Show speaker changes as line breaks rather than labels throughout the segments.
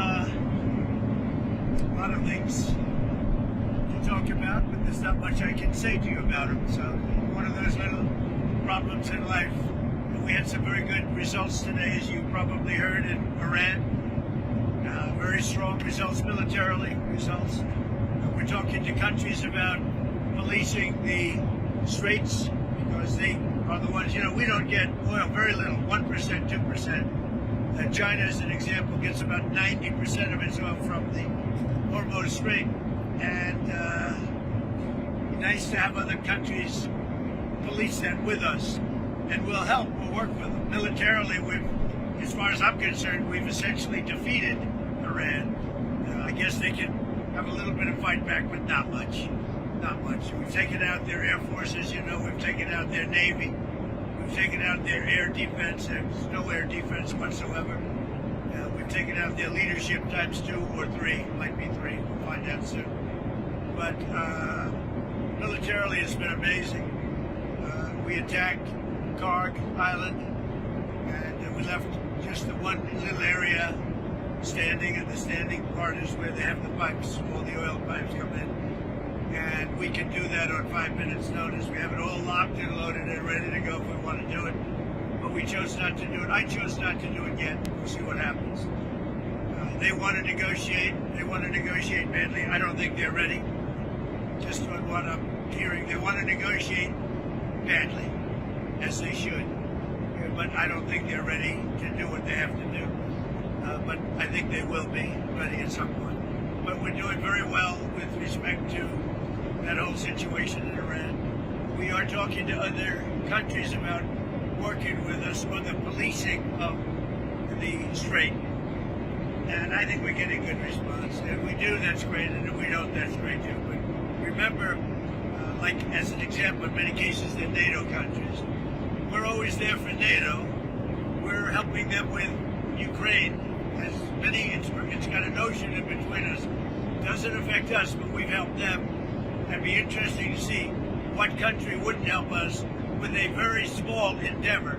a lot of things to talk about, but there's not much I can say to you about them. So one of those little problems in life. We had some very good results today, as you probably heard, in Iran. Very strong results militarily. We're talking to countries about policing the straits, because they are the ones, we don't get oil, very little, 1%, 2%. China, as an example, gets about 90% of its oil from the Hormuz Strait. And nice to have other countries police that with us. And we'll help, we'll work with them. Militarily, as far as I'm concerned, we've essentially defeated Iran. I guess they can have a little bit of fight back, but not much. Not much. We've taken out their air forces, we've taken out their navy. We've taken out their air defense. There's no air defense whatsoever. We've taken out their leadership times 2 or 3. Might be 3. We'll find out soon. But militarily, it's been amazing. We attacked Kharg Island, and we left just the one little area standing, and the standing part is where they have the pipes, all the oil pipes come in. And we can do that on 5 minutes notice. We have it all locked and loaded and ready to go if we want to do it. But we chose not to do it. I chose not to do it yet. We'll see what happens. They want to negotiate. They want to negotiate badly. I don't think they're ready. Just on what I'm hearing, they want to negotiate badly, as they should. But I don't think they're ready to do what they have to do. But I think they will be ready at some point. But we're doing very well with respect to that whole situation in Iran. We are talking to other countries about working with us on the policing of the strait. And I think we're getting good response. If we do, that's great. And if we don't, that's great too. But remember, like as an example, in many cases, they're NATO countries. We're always there for NATO. We're helping them with Ukraine. As many, it's got an ocean in between us. Doesn't affect us, but we've helped them. It'd be interesting to see what country wouldn't help us with a very small endeavor,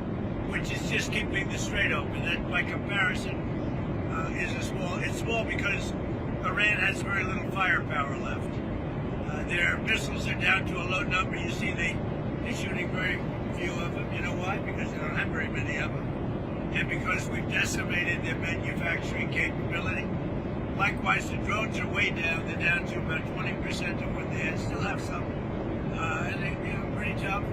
which is just keeping the strait open. That, by comparison, it's small because Iran has very little firepower left. Their missiles are down to a low number. You see, they're shooting very few of them. You know why? Because they don't have very many of them. And because we've decimated their manufacturing capability. Likewise, the drones are way down. They're down to about 20% of what they had. Still have some, and they're pretty tough.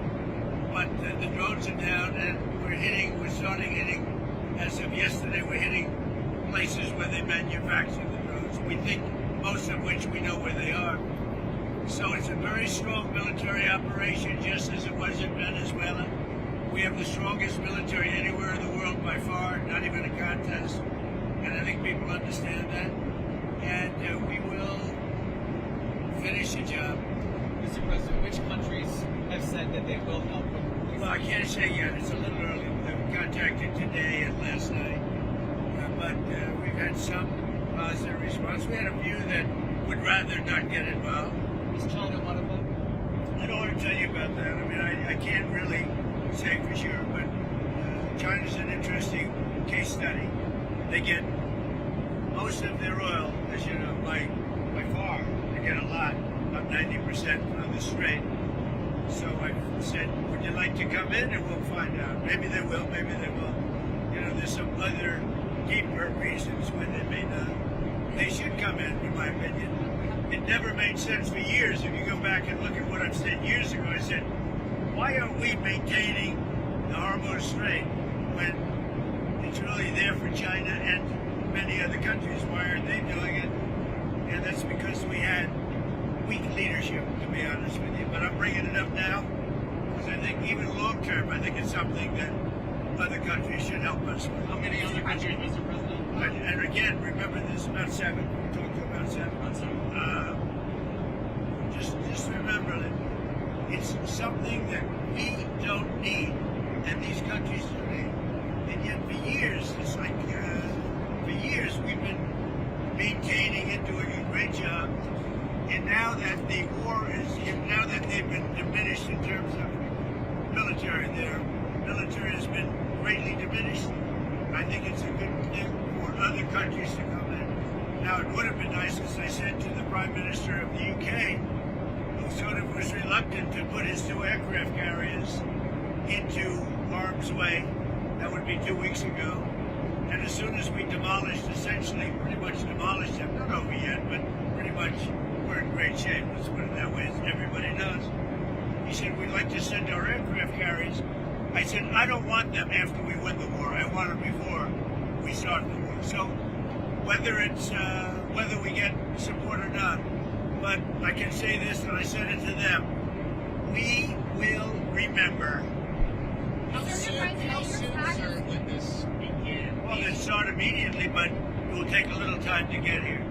But the drones are down, and we're starting hitting, as of yesterday, we're hitting places where they manufacture the drones. We think most of which we know where they are. So it's a very strong military operation, just as it was in Venezuela. We have the strongest military anywhere in the world by far, not even a contest. And I think people understand that. And we will finish the job.
Mr. President, which countries have said that they will help?
Well, I can't say yet. It's a little early. They were contacted today and last night. But we've had some positive response. We had a few that would rather not get involved.
Is China one of them?
I don't want to tell you about that. I mean, I can't really say for sure, but China's an interesting case study. They get most of their oil, as you know, by far. They get a lot, about 90% from the strait. So I said, would you like to come in, and we'll find out. Maybe they will, maybe they won't. There's some other deeper reasons why they may not. They should come in my opinion. It never made sense for years. If you go back and look at what I've said years ago, I said, why aren't we maintaining the Hormuz Strait when it's really there for China and many other countries? Why aren't they doing it? And that's because we had weak leadership, to be honest with you. But I'm bringing it up now because I think even long term, I think it's something that other countries should help us with.
How many other countries, Mr. President?
And again, remember, there's about 7. We talked to about 7. Just remember that it's something that we don't need, and these countries do need. And yet, for years, it's like for years we've been maintaining it, doing a great job. And now that the war now that they've been diminished in terms of military, their military has been greatly diminished. I think it's a good thing for other countries to come in. Now, it would have been nice, as I said to the Prime Minister of the UK, who sort of was reluctant to put his 2 aircraft carriers into harm's way. That would be 2 weeks ago. And as soon as we demolished, essentially, pretty much demolished them, not over yet, but pretty much we're in great shape, let's put it that way, as everybody knows. He said, we'd like to send our aircraft carriers. I said, I don't want them after we win the war. I want them before we start the war. So whether we get support or not, but I can say this, and I said it to them, we will remember.
How soon, sir, would this begin?
Well, it start immediately, but it will take a little time to get here.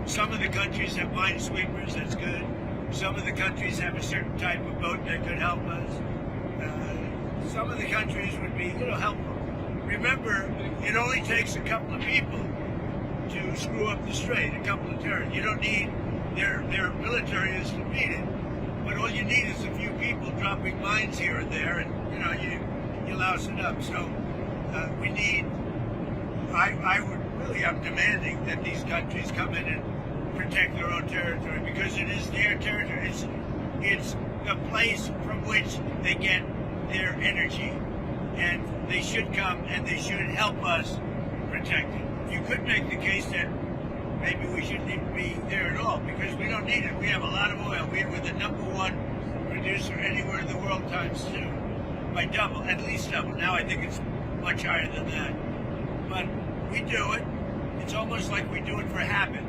Some of the countries have minesweepers, that's good. Some of the countries have a certain type of boat that could help us. Some of the countries would be, helpful. Remember, it only takes a couple of people to screw up the strait, a couple of terrorists. You don't need their military is defeated, but all you need is a few people dropping mines here and there, and you louse it up. So we need. I'm demanding that these countries come in and protect their own territory, because it is their territory. It's the place from which they get their energy, and they should come and they should help us protect it. You could make the case that maybe we shouldn't even be there at all, because we don't need it. We have a lot of oil. We're the #1 producer anywhere in the world times 2, by double, at least double. Now I think it's much higher than that. But we do it. It's almost like we do it for habit.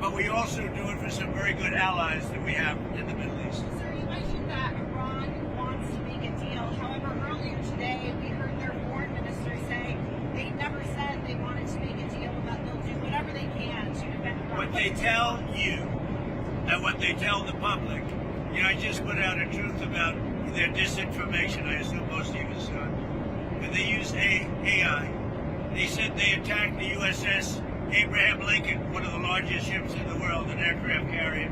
But we also do it for some very good allies that we have in the Middle East.
Sir, you mentioned that Iran wants to make a deal. However, earlier today, we heard their foreign minister say they never said they wanted to make a deal, that they'll do whatever they can to defend Iran.
What they tell you and what they tell the public, I just put out a truth about their disinformation. I assume most of you saw it. But they use AI. They said they attacked the USS Abraham Lincoln, one of the largest ships in the world, an aircraft carrier,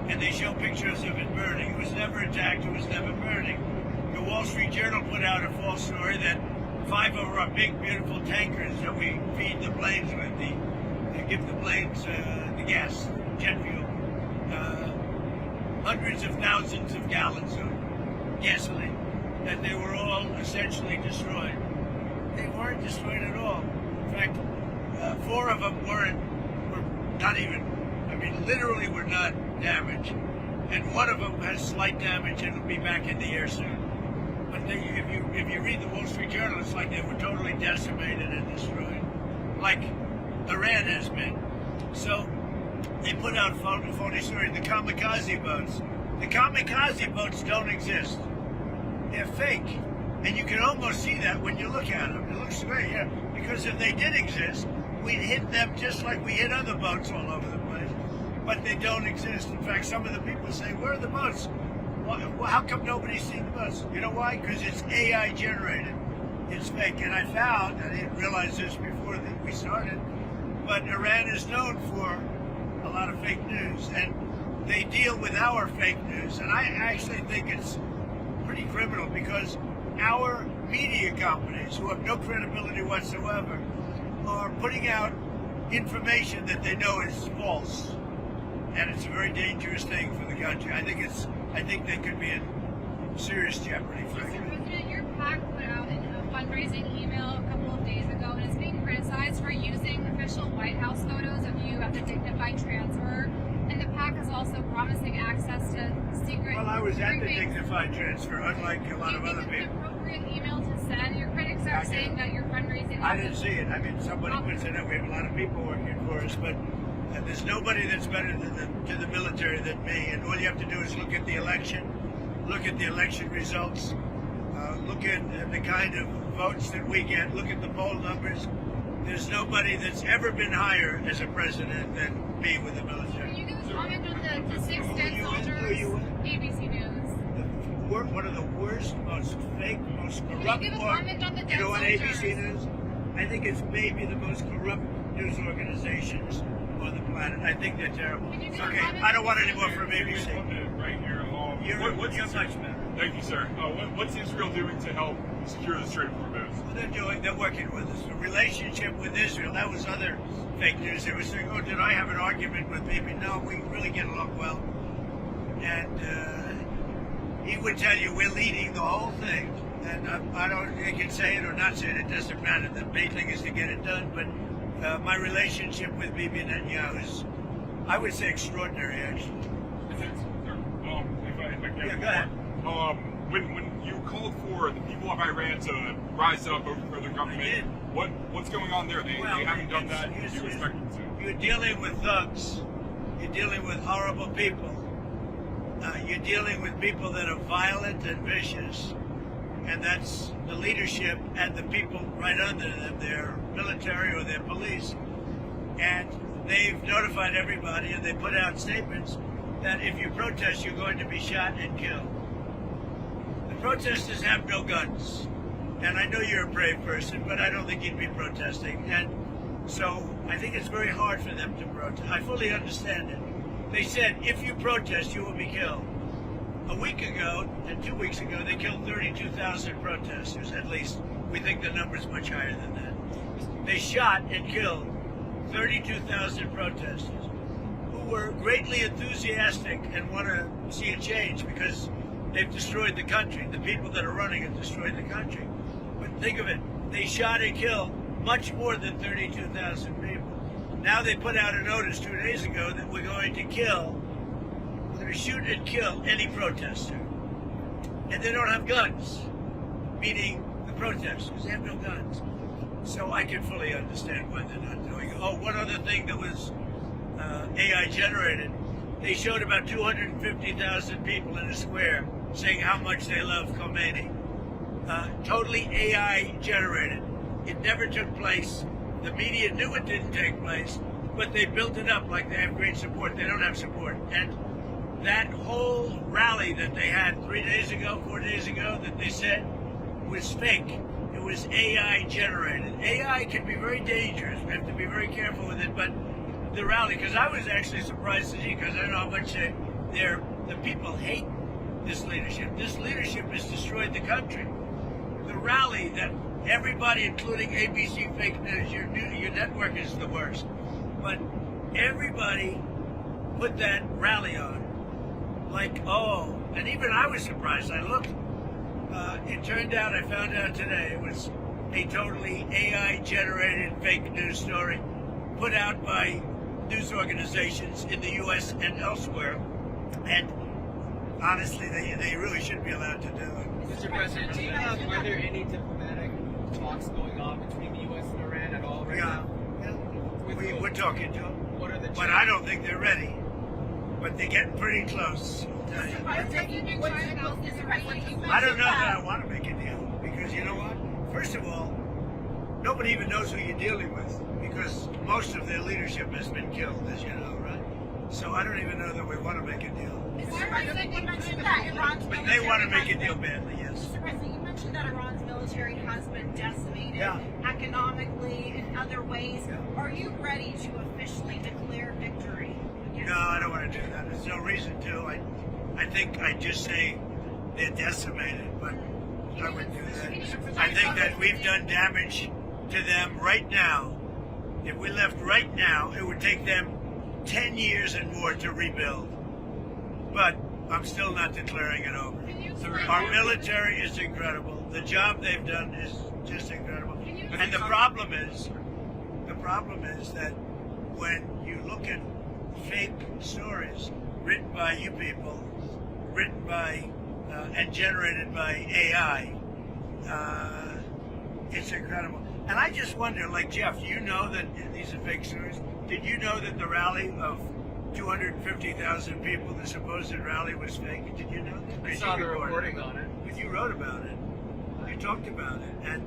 and they show pictures of it burning. It was never attacked, it was never burning. The Wall Street Journal put out a false story that 5 of our big, beautiful tankers that we feed the planes with, they give the planes the gas, jet fuel, hundreds of thousands of gallons of gasoline, that they were all essentially destroyed. They weren't destroyed at all. In fact, 4 of them were not even, literally were not damaged. And 1 of them has slight damage and will be back in the air soon. But if you read the Wall Street Journal, it's like they were totally decimated and destroyed, like Iran has been. So they put out phony story. The kamikaze boats. The kamikaze boats don't exist. They're fake. And you can almost see that when you look at them. It looks great, yeah. Because if they did exist, we'd hit them just like we hit other boats all over the place. But they don't exist. In fact, some of the people say, where are the boats? Well, how come nobody's seen the boats? You know why? Because it's AI generated. It's fake. And I found, I didn't realize this before we started, but Iran is known for a lot of fake news. And they deal with our fake news. And I actually think it's pretty criminal, because our media companies, who have no credibility whatsoever, are putting out information that they know is false, and it's a very dangerous thing for the country. I think they could be in serious jeopardy.
Mr. President, your PAC put out a fundraising email a couple of days ago, and it's being criticized for using official White House photos of you at the dignified transfer. And the PAC is also promising access to secret.
Well, I was at the dignified transfer, unlike a lot of other people.
Appropriate email to send. Your critics are saying that you're fundraising.
I didn't see it. Somebody puts it out. We have a lot of people working for us, but there's nobody that's better to the military than me. And all you have to do is look at the election, look at the election results, look at the kind of votes that we get, look at the poll numbers. There's nobody that's ever been higher as a president than me with the military.
Can you give a comment on the 6 dead soldiers? ABC News.
One of the worst, most fake, most corrupt.
Can you give a comment on the dead
You know what
soldiers?
ABC News? I think it's maybe the most corrupt news organizations on the planet. I think they're terrible. Okay, I don't want any more from ABC.
Right here along.
You're much better.
Thank you, sir. What's Israel doing to help secure the Strait of Hormuz?
They're working with us. The relationship with Israel, that was other fake news. They were saying, "Oh, did I have an argument with Bibi?" No, we really get along well. And he would tell you we're leading the whole thing. And I don't, you can say it or not say it, it doesn't matter. The main thing is to get it done. But my relationship with Bibi Netanyahu is, I would say, extraordinary, actually.
If I can,
Yeah, go ahead.
When you called for the people of Iran to rise up, overthrow their government, what's going on there? They haven't done that. You expect them to.
You're dealing with thugs. You're dealing with horrible people. You're dealing with people that are violent and vicious. And that's the leadership and the people right under them, their military or their police. And they've notified everybody, and they put out statements that if you protest, you're going to be shot and killed. The protesters have no guns. And I know you're a brave person, but I don't think you'd be protesting. And so I think it's very hard for them to protest. I fully understand it. They said, if you protest, you will be killed. A week ago and 2 weeks ago, they killed 32,000 protesters, at least. We think the number's much higher than that. They shot and killed 32,000 protesters who were greatly enthusiastic and want to see a change because they've destroyed the country. The people that are running have destroyed the country. But think of it, they shot and killed much more than 32,000 people. Now they put out a notice 2 days ago that we're going to shoot and kill any protester. And they don't have guns, meaning the protesters, they have no guns. So I can fully understand why they're not doing it. Oh, one other thing that was AI generated, they showed about 250,000 people in a square saying how much they love Khomeini. Totally AI generated. It never took place. The media knew it didn't take place, but they built it up like they have great support. They don't have support. And that whole rally that they had 4 days ago, that they said was fake. It was AI generated. AI can be very dangerous. We have to be very careful with it. But the rally, because I was actually surprised to see, because I know how much the people hate this leadership. This leadership has destroyed the country. The rally that everybody, including ABC fake news, your network is the worst. But everybody put that rally on. Like, oh, and even I was surprised. I looked. It turned out, I found out today, it was a totally AI-generated fake news story put out by news organizations in the U.S. and elsewhere. And honestly, they really shouldn't be allowed to do it.
Mr. President, are there any diplomatic talks going on between the U.S. and Iran at all right now?
Yeah, we're talking to them.
What are the
But I don't think they're ready. But they're getting pretty close.
Are you even trying to
I don't know that I want to make a deal, because you know what? First of all, nobody even knows who you're dealing with, because most of their leadership has been killed, as you know, right? So I don't even know that we want to make a deal.
Mr. President, you mentioned that Iran's
But
military
they want to make a
has
deal
been-
badly, yes.
Mr. President, you mentioned that Iran's military has been decimated economically in other ways.
Yeah.
Are you ready to officially declare victory?
No, I don't want to do that. There's no reason to. I think I'd just say they're decimated, but I wouldn't do that. I think that we've done damage to them right now. If we left right now, it would take them 10 years and more to rebuild. But I'm still not declaring it over. Our military is incredible. The job they've done is just incredible. And the problem is that when you look at fake stories written by you people, written by and generated by AI, it's incredible. And I just wonder, like Jeff, do you know that these are fake stories? Did you know that the rally of 250,000 people, the supposed rally, was fake? Did you know that?
I saw the reporting on it.
But you wrote about it. You talked about it. And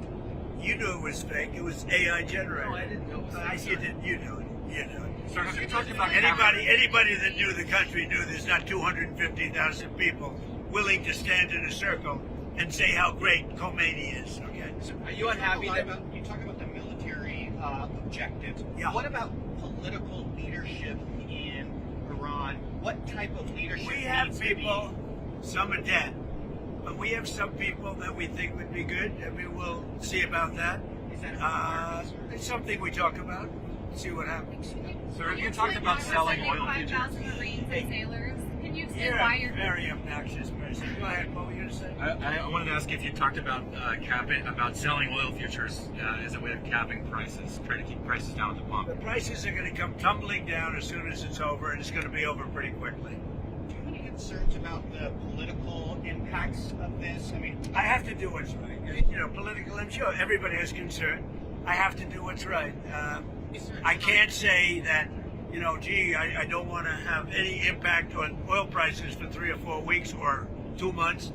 you knew it was fake. It was AI generated.
No, I didn't know it was fake.
You did. You knew it. You knew it.
Sir, have you talked about
Anybody that knew the country knew there's not 250,000 people willing to stand in a circle and say how great Khomeini is. Okay.
Are you unhappy that
You talk about the military objectives.
Yeah.
What about political leadership in Iran? What type of leadership
We have
needs to be-
people, some are dead, but we have some people that we think would be good. I mean, we'll see about that.
Is that
It's something we talk about. see what happens.
Sir, you talked about selling oil futures.
5,000 Marines and sailors. Can you say
You're
why
a
you're
very obnoxious person. Go ahead, what were you going to say?
I wanted to ask if you talked about about selling oil futures as a way of capping prices, trying to keep prices down at the pump.
The prices are going to come tumbling down as soon as it's over, and it's going to be over pretty quickly.
Do you have any concerns about the political impacts of this? I mean,
I have to do what's right. You know, political, I'm sure everybody has concern. I have to do what's right. I can't say that, you know, gee, I don't want to have any impact on oil prices for 3 or 4 weeks or 2 months,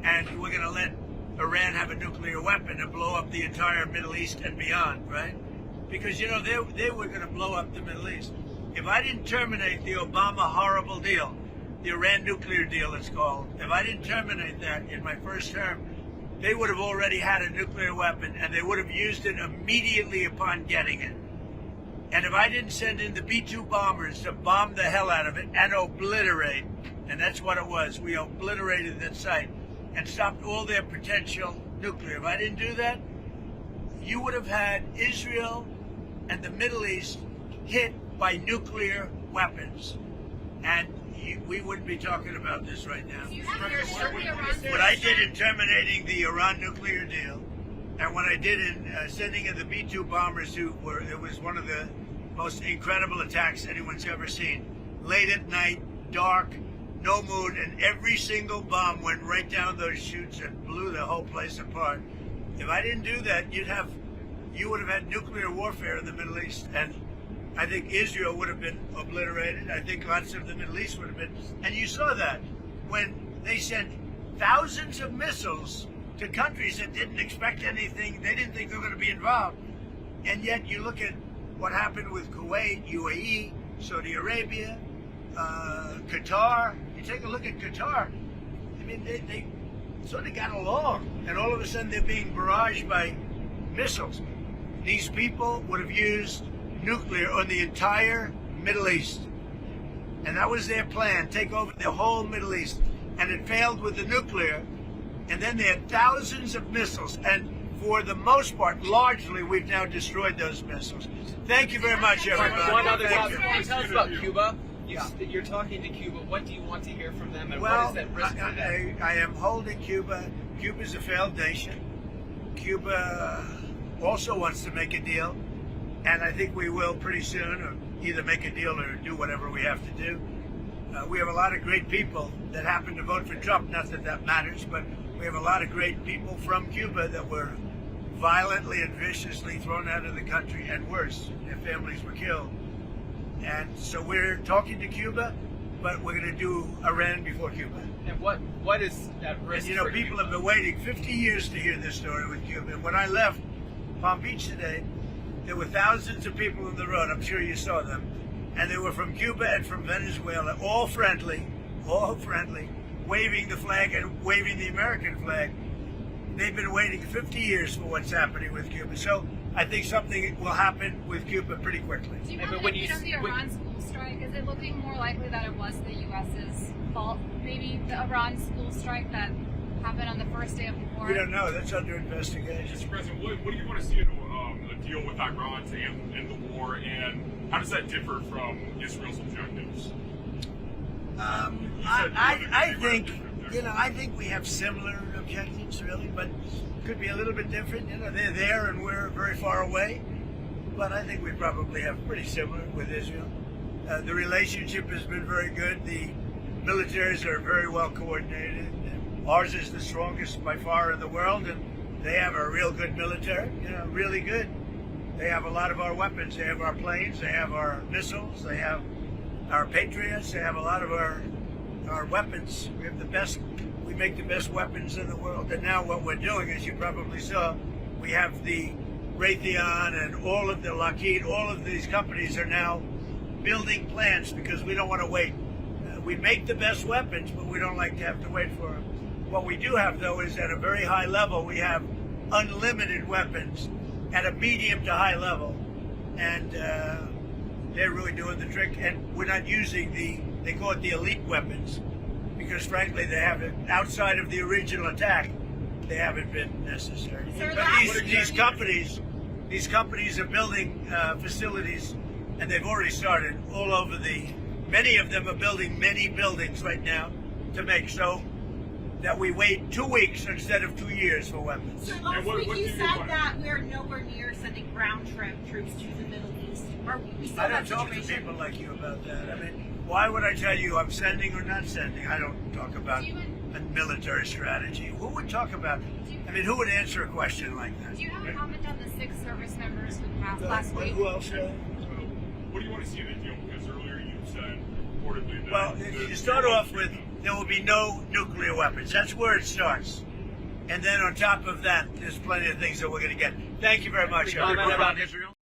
and we're going to let Iran have a nuclear weapon and blow up the entire Middle East and beyond, right? Because, you know, they were going to blow up the Middle East. If I didn't terminate the Obama horrible deal, the Iran nuclear deal it's called, if I didn't terminate that in my first term, they would have already had a nuclear weapon, and they would have used it immediately upon getting it. And if I didn't send in the B-2 bombers to bomb the hell out of it and obliterate, and that's what it was, we obliterated that site and stopped all their potential nuclear. If I didn't do that, you would have had Israel and the Middle East hit by nuclear weapons. And we wouldn't be talking about this right now.
You have your Iran
What I did in terminating the Iran nuclear deal, and what I did in sending in the B-2 bombers, it was one of the most incredible attacks anyone's ever seen. Late at night, dark, no moon, and every single bomb went right down those chutes and blew the whole place apart. If I didn't do that, you would have had nuclear warfare in the Middle East, and I think Israel would have been obliterated. I think lots of the Middle East would have been. And you saw that when they sent thousands of missiles to countries that didn't expect anything. They didn't think they were going to be involved. And yet you look at what happened with Kuwait, UAE, Saudi Arabia, Qatar. You take a look at Qatar. I mean, they sort of got along. And all of a sudden they're being barraged by missiles. These people would have used nuclear on the entire Middle East. And that was their plan, take over the whole Middle East. And it failed with the nuclear. And then they had thousands of missiles. And for the most part, largely, we've now destroyed those missiles. Thank you very much, everybody.
One other
Thank
topic.
you.
Can you tell us about Cuba?
Yeah.
You're talking to Cuba. What do you want to hear from them, and
Well,
what is that risk for them?
I am holding Cuba. Cuba's a failed nation. Cuba also wants to make a deal. And I think we will pretty soon, or either make a deal or do whatever we have to do. We have a lot of great people that happen to vote for Trump. Not that that matters, but we have a lot of great people from Cuba that were violently and viciously thrown out of the country, and worse, their families were killed. And so we're talking to Cuba, but we're going to do Iran before Cuba.
And what is at risk?
And you know,
for
people
Cuba?
have been waiting 50 years to hear this story with Cuba. And when I left Palm Beach today, there were thousands of people on the road. I'm sure you saw them. And they were from Cuba and from Venezuela, all friendly, waving the flag and waving the American flag. They've been waiting 50 years for what's happening with Cuba. So I think something will happen with Cuba pretty quickly.
Do you
Yeah,
have
but
an opinion on the Iran school strike? Is it looking more likely that it was the U.S.'s fault? Maybe the Iran school strike that happened on the first day of the war?
We don't know. That's under investigation.
Mr. President, what do you want to see in a deal with Iran to end the war, and how does that differ from Israel's objectives?
I think we have similar objectives, really, but could be a little bit different. You know, they're there and we're very far away, but I think we probably have pretty similar with Israel. The relationship has been very good. The militaries are very well coordinated. Ours is the strongest by far in the world, and they have a real good military, you know, really good. They have a lot of our weapons. They have our planes. They have our missiles. They have our Patriots. They have a lot of our weapons. We have the best. We make the best weapons in the world. And now what we're doing, as you probably saw, we have the Raytheon and all of the Lockheed. All of these companies are now building plants because we don't want to wait. We make the best weapons, but we don't like to have to wait for them. What we do have, though, is at a very high level, we have unlimited weapons at a medium to high level. And they're really doing the trick. And we're not using they call it the elite weapons, because frankly, they haven't, outside of the original attack, they haven't been necessary.
Sir,
But these companies are building facilities and they've already started all over many of them are building many buildings right now to make so that we wait 2 weeks instead of 2 years for weapons.
So
And
last
what
week
do
you
you
said
want?
that we're nowhere near sending ground troops to the Middle East. Are we still
I
in
don't
that
talk to
situation?
people like you about that. I mean, why would I tell you I'm sending or not sending? I don't talk about
Do you-
a military strategy. Who would talk about? I mean, who would answer a question like that?
Do you have a comment on the 6 service members who passed last week?
Who else?
So, what do you want to see in the deal? Because earlier you said reportedly that.
Well, you start off with there will be no nuclear weapons. That's where it starts. And then on top of that, there's plenty of things that we're going to get. Thank you very much.
Comment
everybody.
about Israel?